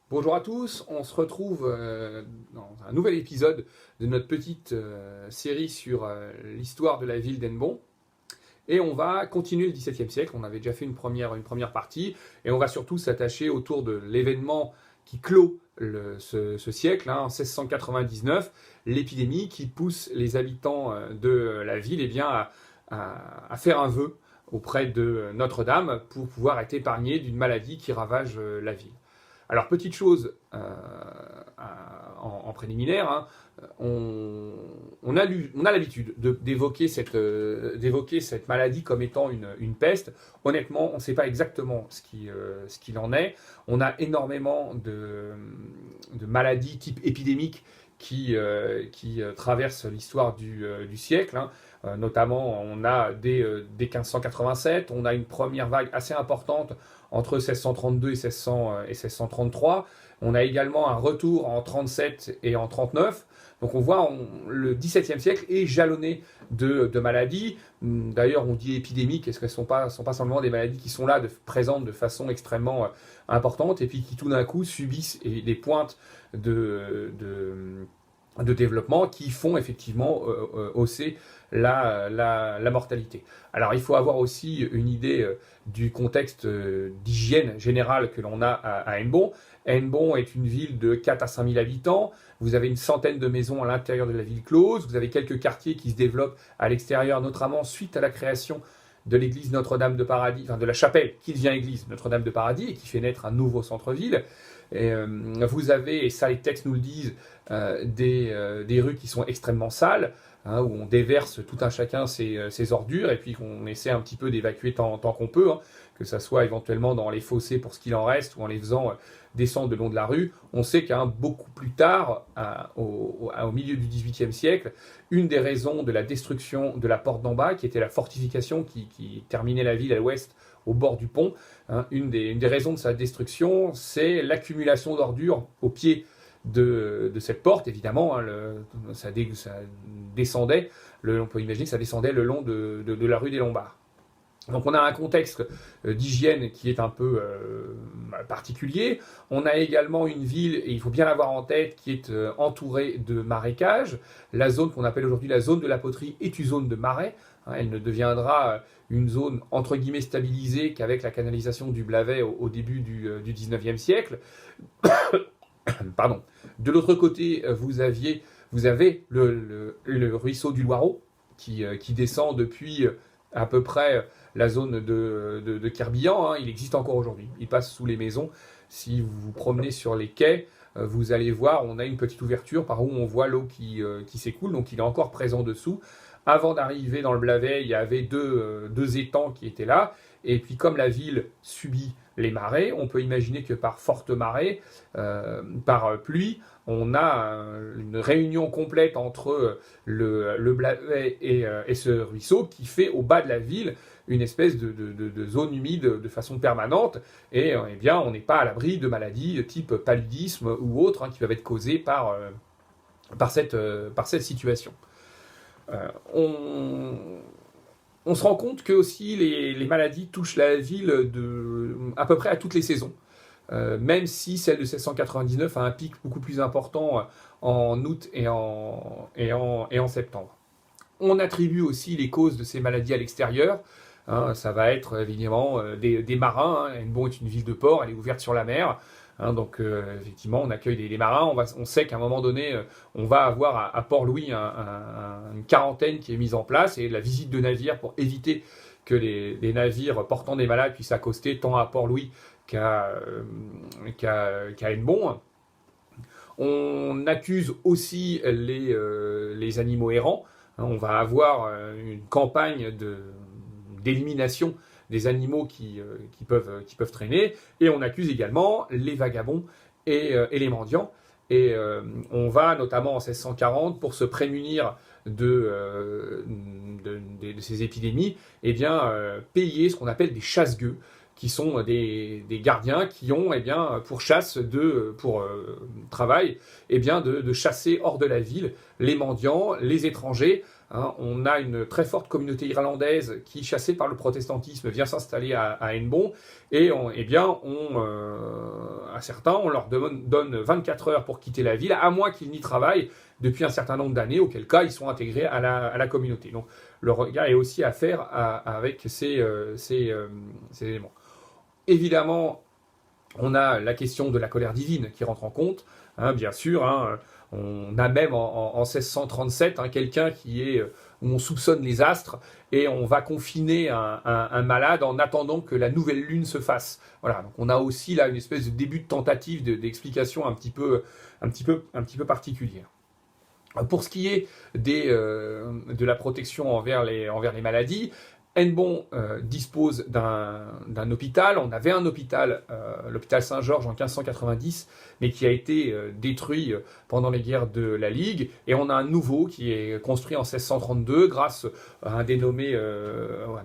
Bonjour à tous, on se retrouve dans un nouvel épisode de notre petite série sur l'histoire de la ville d'Hennebont. Et on va continuer le XVIIe siècle, on avait déjà fait une première partie, et on va surtout s'attacher autour de l'événement qui clôt ce siècle, en 1699, l'épidémie qui pousse les habitants de la ville à faire un vœu auprès de Notre-Dame pour pouvoir être épargnés d'une maladie qui ravage la ville. Alors, petite chose en préliminaire, on a l'habitude d'évoquer cette maladie comme étant une peste. Honnêtement, on ne sait pas exactement ce qu'il en est. On a énormément de maladies type épidémique qui traversent l'histoire du siècle. Notamment, on a dès 1587, on a une première vague assez importante entre 1632 et 1633. On a également un retour en 37 et en 39. Donc on voit le XVIIe siècle est jalonné de maladies. D'ailleurs, on dit épidémiques. Est-ce qu'elles sont pas simplement des maladies qui sont là, présentes de façon extrêmement importante et puis qui tout d'un coup subissent des pointes de développement qui font effectivement hausser la mortalité. Alors il faut avoir aussi une idée du contexte d'hygiène générale que l'on a à Hennebont. Hennebont est une ville de 4 à 5 000 habitants. Vous avez une centaine de maisons à l'intérieur de la ville close. Vous avez quelques quartiers qui se développent à l'extérieur, notamment suite à la création de l'église Notre-Dame de Paradis, enfin de la chapelle qui devient église Notre-Dame de Paradis et qui fait naître un nouveau centre-ville. Et, vous avez, et ça les textes nous le disent, des rues qui sont extrêmement sales, où on déverse tout un chacun ses ordures et puis qu'on essaie un petit peu d'évacuer tant qu'on peut, que ça soit éventuellement dans les fossés pour ce qu'il en reste ou en les faisant descendre le long de la rue. On sait beaucoup plus tard, au milieu du XVIIIe siècle, une des raisons de la destruction de la porte d'en bas, qui était la fortification qui terminait la ville à l'ouest au bord du pont, une des raisons de sa destruction, c'est l'accumulation d'ordures au pied de cette porte, évidemment. Ça descendait, on peut imaginer que ça descendait le long de la rue des Lombards. Donc on a un contexte d'hygiène qui est un peu particulier. On a également une ville, et il faut bien l'avoir en tête, qui est entourée de marécages. La zone qu'on appelle aujourd'hui la zone de la poterie est une zone de marais. Elle ne deviendra une zone entre guillemets stabilisée qu'avec la canalisation du Blavet au début du 19e siècle. Pardon. De l'autre côté, vous avez le ruisseau du Loireau qui descend depuis à peu près la zone de Kerbillan. Il existe encore aujourd'hui. Il passe sous les maisons. Si vous vous promenez sur les quais, vous allez voir, on a une petite ouverture par où on voit l'eau qui s'écoule, donc il est encore présent dessous. Avant d'arriver dans le Blavet, il y avait deux étangs qui étaient là. Et puis comme la ville subit les marées, on peut imaginer que par forte marée, par pluie, on a une réunion complète entre le Blavet et ce ruisseau qui fait au bas de la ville une espèce de zone humide de façon permanente. Et eh bien, on n'est pas à l'abri de maladies type paludisme ou autres qui peuvent être causées par cette situation. On se rend compte que aussi les maladies touchent la ville à peu près à toutes les saisons. Même si celle de 1699 a un pic beaucoup plus important en août et en septembre. On attribue aussi les causes de ces maladies à l'extérieur. Ça va être évidemment des marins. Hennebont est une ville de port, elle est ouverte sur la mer. Donc effectivement, on accueille des marins. On sait qu'à un moment donné, on va avoir à Port-Louis une quarantaine qui est mise en place et la visite de navires pour éviter que les navires portant des malades puissent accoster tant à Port-Louis qu'à Hennebont. On accuse aussi les animaux errants. On va avoir une campagne d'élimination des animaux qui peuvent traîner, et on accuse également les vagabonds et les mendiants. Et on va notamment en 1640, pour se prémunir de ces épidémies, payer ce qu'on appelle des chasse-gueux, qui sont des gardiens qui ont pour travail de chasser hors de la ville les mendiants, les étrangers, hein. On a une très forte communauté irlandaise qui, chassée par le protestantisme, vient s'installer à Hennebont. Et à certains, on leur donne 24 heures pour quitter la ville, à moins qu'ils n'y travaillent depuis un certain nombre d'années, auquel cas ils sont intégrés à la communauté. Donc le regard est aussi à faire avec ces éléments. Évidemment, on a la question de la colère divine qui rentre en compte, hein, bien sûr. Hein, on a même en 1637 quelqu'un où on soupçonne les astres et on va confiner un malade en attendant que la nouvelle lune se fasse. Voilà, donc on a aussi là une espèce de début de tentative d'explication un petit peu particulière. Pour ce qui est de la protection envers les maladies, Hennebont dispose d'un hôpital. On avait un hôpital, l'hôpital Saint-Georges en 1590, mais qui a été détruit pendant les guerres de la Ligue. Et on a un nouveau qui est construit en 1632 grâce à un dénommé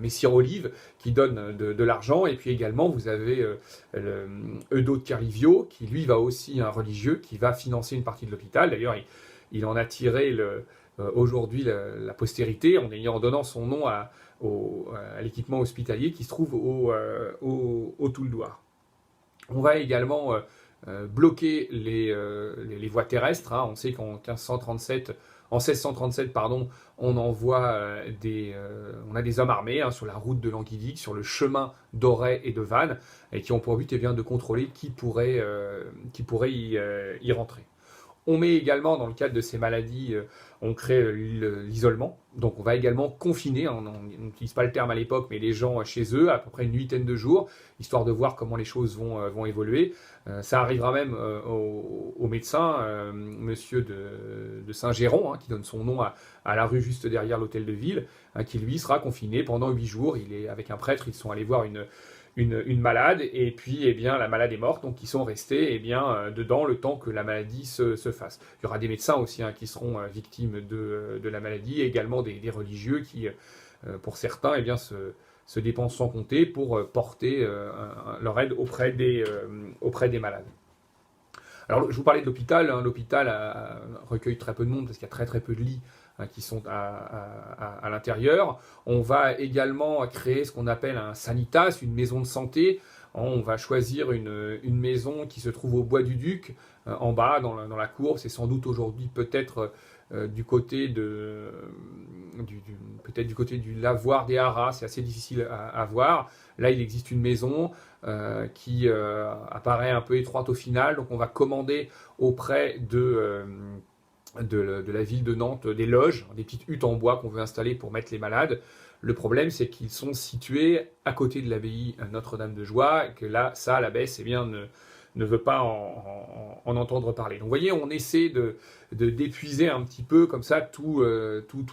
Messire Olive qui donne de l'argent. Et puis également, vous avez Eudo de Kerlivio qui, lui, va aussi un religieux qui va financer une partie de l'hôpital. D'ailleurs, il en a tiré aujourd'hui la postérité en donnant son nom à l'équipement hospitalier qui se trouve au Touldoir. On va également bloquer les voies terrestres. Hein. On sait qu'en 1637, on envoie on a des hommes armés sur la route de Languidic, sur le chemin d'Auray et de Vannes, et qui ont pour but de contrôler qui pourrait y rentrer. On met également, dans le cadre de ces maladies, on crée l'isolement. Donc on va également confiner, on n'utilise pas le terme à l'époque, mais les gens chez eux, à peu près une huitaine de jours, histoire de voir comment les choses vont évoluer. Ça arrivera même au médecin, monsieur de Saint-Géron, qui donne son nom à la rue juste derrière l'hôtel de ville, qui lui sera confiné pendant 8 jours. Avec un prêtre, ils sont allés voir une malade, et puis la malade est morte, donc ils sont restés dedans le temps que la maladie se fasse. Il y aura des médecins aussi qui seront victimes de la maladie, et également des religieux qui, pour certains, se dépensent sans compter pour porter leur aide auprès des malades. Alors, je vous parlais de l'hôpital. L'hôpital recueille très peu de monde parce qu'il y a très très peu de lits qui sont à l'intérieur. On va également créer ce qu'on appelle un sanitas, une maison de santé. On va choisir une maison qui se trouve au Bois du Duc, en bas, dans la cour. C'est sans doute aujourd'hui peut-être du côté du lavoir des Haras. C'est assez difficile à voir. Là, il existe une maison qui apparaît un peu étroite au final. Donc, on va commander auprès de la ville de Nantes des loges, des petites huttes en bois qu'on veut installer pour mettre les malades. Le problème, c'est qu'ils sont situés à côté de l'abbaye Notre-Dame-de-Joie, et que là, l'abbesse ne veut pas en entendre parler. Donc vous voyez, on essaie d'épuiser un petit peu comme ça tous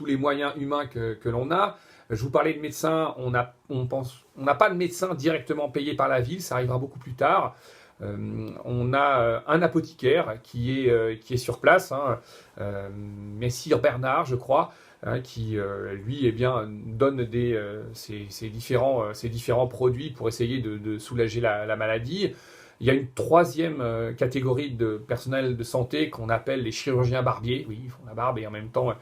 les moyens humains que l'on a. Je vous parlais de médecins, on n'a pas de médecins directement payés par la ville, ça arrivera beaucoup plus tard. On a un apothicaire qui est sur place, Messire Bernard, je crois, qui lui donne ses différents produits pour essayer de soulager la maladie. Il y a une troisième catégorie de personnel de santé qu'on appelle les chirurgiens barbiers. Oui, ils font la barbe et en même temps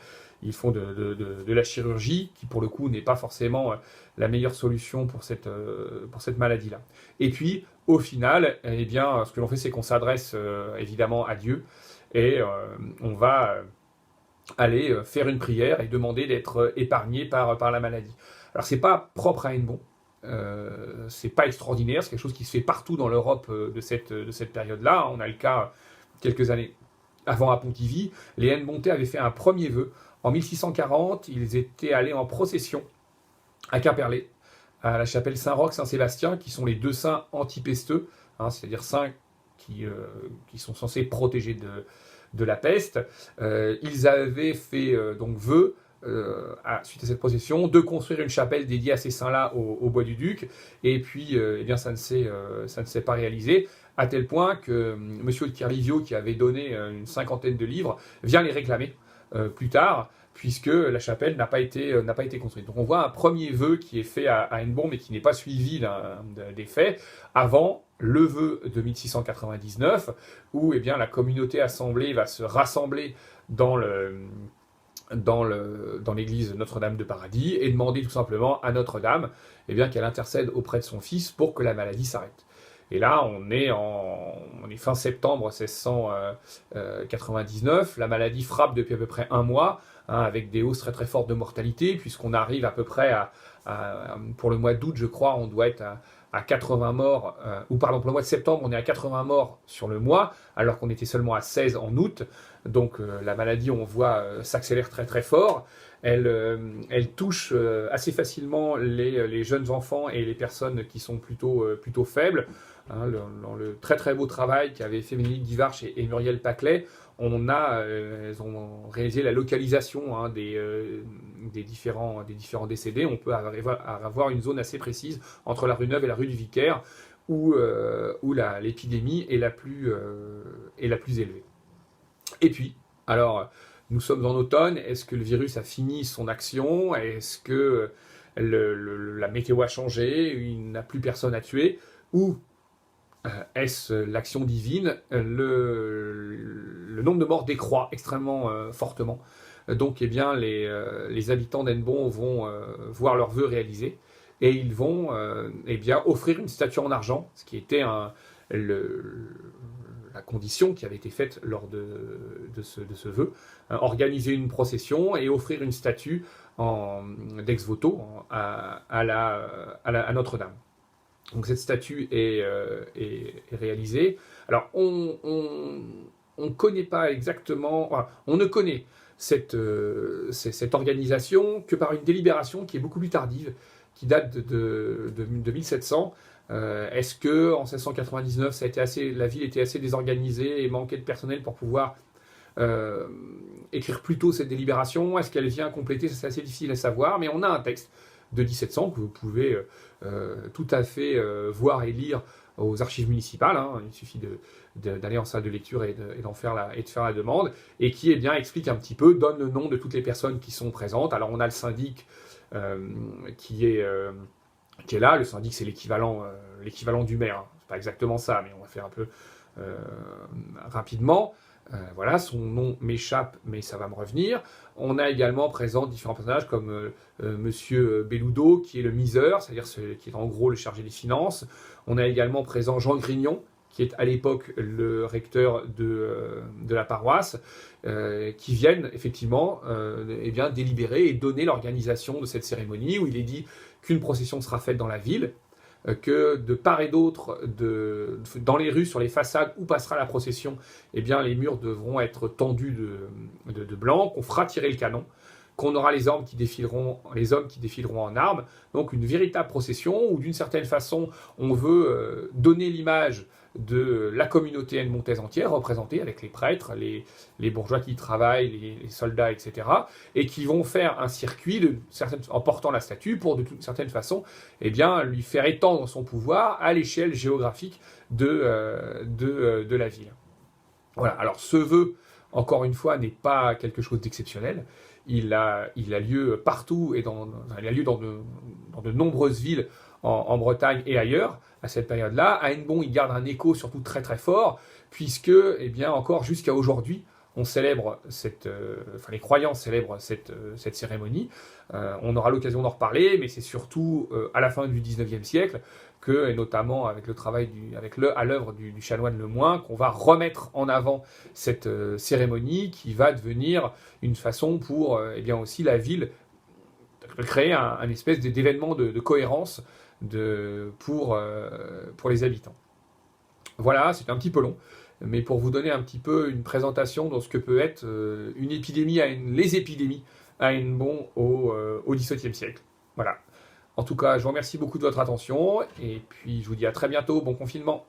ils font de la chirurgie, qui pour le coup n'est pas forcément la meilleure solution pour cette maladie-là. Et puis au final, ce que l'on fait, c'est qu'on s'adresse évidemment à Dieu et on va aller faire une prière et demander d'être épargné par la maladie. Alors c'est pas propre à Hennebont. C'est pas extraordinaire, c'est quelque chose qui se fait partout dans l'Europe de cette période-là. On a le cas quelques années avant à Pontivy. Les Hennebontais avaient fait un premier vœu. En 1640, ils étaient allés en procession à Quimperlé, à la chapelle Saint-Roch, Saint-Sébastien, qui sont les deux saints antipesteux, c'est-à-dire saints qui sont censés protéger de la peste. Ils avaient fait donc vœu, suite à cette procession, de construire une chapelle dédiée à ces saints-là au Bois du Duc, et puis ça ne s'est pas réalisé, à tel point que monsieur de Kerlivio, qui avait donné une 50aine de livres, vient les réclamer plus tard, puisque la chapelle n'a pas été construite. Donc on voit un premier vœu qui est fait à Hennebont, mais qui n'est pas suivi des faits, avant le vœu de 1699, où la communauté assemblée va se rassembler dans dans l'église Notre-Dame de Paradis et demander tout simplement à Notre-Dame qu'elle intercède auprès de son fils pour que la maladie s'arrête. Et là, on est fin septembre 1699, la maladie frappe depuis à peu près un mois, avec des hausses très très fortes de mortalité, puisqu'on arrive à peu près pour le mois d'août, je crois, on doit être à 80 morts, pour le mois de septembre, on est à 80 morts sur le mois, alors qu'on était seulement à 16 en août. Donc la maladie, on voit, s'accélère très très fort. Elle touche assez facilement les jeunes enfants et les personnes qui sont plutôt faibles. Dans le très très beau travail qu'avaient fait Bénédicte Divarche et Muriel Paclet, elles ont réalisé la localisation des différents décédés. On peut avoir une zone assez précise entre la rue Neuve et la rue du Vicaire où l'épidémie est la plus élevée. Et puis, alors, nous sommes en automne, est-ce que le virus a fini son action? Est-ce que la météo a changé? Il n'a plus personne à tuer? Ou est-ce l'action divine? Le nombre de morts décroît extrêmement fortement. Donc, les habitants d'Hennebont vont voir leurs vœux réalisés et ils vont offrir une statue en argent, ce qui était la condition qui avait été faite lors de ce vœu, organiser une procession et offrir une statue d'ex voto à Notre-Dame. Donc cette statue est réalisée. Alors on ne connaît pas exactement, on ne connaît cette organisation que par une délibération qui est beaucoup plus tardive, qui date de 1700. Est-ce que en 1699 la ville était assez désorganisée et manquait de personnel pour pouvoir écrire plus tôt cette délibération? Est-ce qu'elle vient compléter? C'est assez difficile à savoir, mais on a un texte de 1700 que vous pouvez tout à fait voir et lire aux archives municipales. Il suffit d'aller en salle de lecture et de faire la demande, et qui explique un petit peu, donne le nom de toutes les personnes qui sont présentes. Alors on a le syndic qui est là. Le syndic, c'est l'équivalent du maire. C'est pas exactement ça, mais on va faire un peu rapidement. Voilà, son nom m'échappe, mais ça va me revenir. On a également présent différents personnages comme Monsieur Belludo, qui est le miseur, c'est-à-dire qui est en gros le chargé des finances. On a également présent Jean Grignon, qui est à l'époque le recteur de la paroisse, qui viennent effectivement délibérer et donner l'organisation de cette cérémonie, où il est dit qu'une procession sera faite dans la ville, que de part et d'autre, dans les rues, sur les façades où passera la procession, les murs devront être tendus de blanc, qu'on fera tirer le canon, qu'on aura les hommes qui défileront en armes. Donc une véritable procession où d'une certaine façon on veut donner l'image de la communauté hennebontaise entière, représentée avec les prêtres, les bourgeois qui y travaillent, les soldats, etc., et qui vont faire un circuit en portant la statue pour, d'une certaine façon, lui faire étendre son pouvoir à l'échelle géographique de la ville. Voilà, alors ce vœu, encore une fois, n'est pas quelque chose d'exceptionnel. Il a lieu partout et il a lieu dans de nombreuses villes en Bretagne et ailleurs à cette période-là. À Hennebont, il garde un écho surtout très très fort, puisque encore jusqu'à aujourd'hui, on célèbre les croyants célèbrent cette cérémonie. On aura l'occasion d'en reparler, mais c'est surtout à la fin du 19e siècle et notamment avec le travail à l'œuvre du chanoine Lemoine, qu'on va remettre en avant cette cérémonie qui va devenir une façon pour aussi la ville de créer un espèce d'événement de cohérence pour les habitants. Voilà, c'est un petit peu long, mais pour vous donner un petit peu une présentation de ce que peut être les épidémies à Hennebont au XVIIe siècle. Voilà. En tout cas, je vous remercie beaucoup de votre attention, et puis je vous dis à très bientôt, bon confinement.